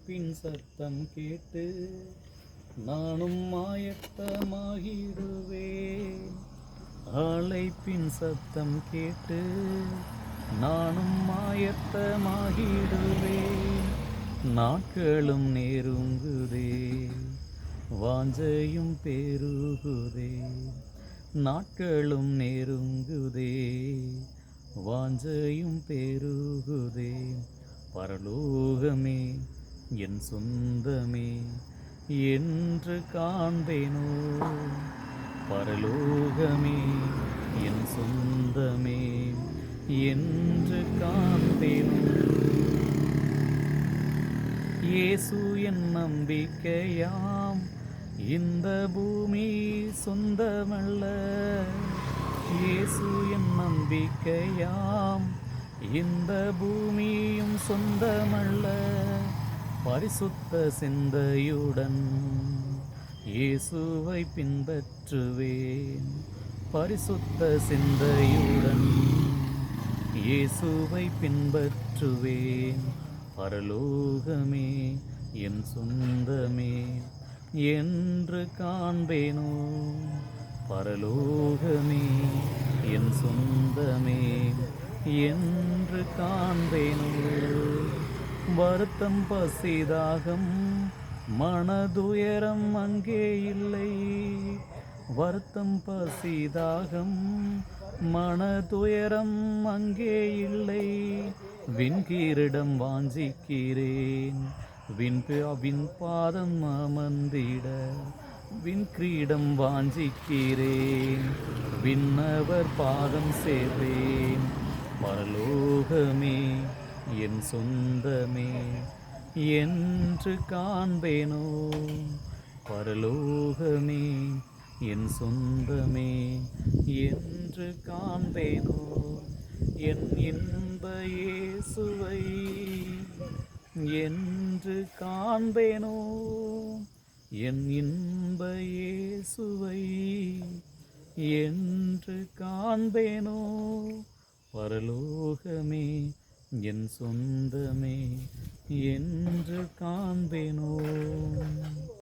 பின் சத்தம் கேட்டு நானும் ஆயத்தமாகிடுவேன். அழைப்பின் சத்தம் கேட்டு நானும் ஆயத்தமாகிடுவேன். நாட்களும் நெருங்குதே, வாஞ்சையும் பெருகுதே. நாட்களும் நெருங்குதே, வாஞ்சையும் பெருகுதே. பரலோகமே என் சொந்தமே என்று காண்பேனோ. பரலோகமே என் சொந்தமே என்று காண்பேனோ. இயேசு என் நம்பிக்கையாம், இந்த பூமி சொந்தமல்ல. இயேசு என் நம்பிக்கையாம், இந்த பூமியும் சொந்தமல்ல. பரிசுத்த சிந்தையுடன் இயேசுவை பின்பற்றுவேன். பரிசுத்த சிந்தையுடன் இயேசுவை பின்பற்றுவேன். பரலோகமே என் சொந்தமே என்று காண்பேனோ. பரலோகமே என் சொந்தமே என்று காண்பேனோ. வருத்தம் பசிதாகம் மனதுயரம் அங்கே இல்லை. வருத்தம் பசிதாகம் மனதுயரம் அங்கே இல்லை. விண்கீரிடம் வாஞ்சிக்கிறேன், வின் பாதம் அமர்ந்திட. விண்கிரீடம் வாஞ்சிக்கிறேன், விண்ணவர் பாதம் சேர்வேன். பரலோகமே என் சொந்தமே என்று காண்பேனோ. பரலோகமே என் சொந்தமே என்று காண்பேனோ. என் இன்ப இயேசுவை என்று காண்பேனோ. என் இன்ப இயேசுவை என்று காண்பேனோ. பரலோகமே என் சொந்தமே என்று காண்பேனோ.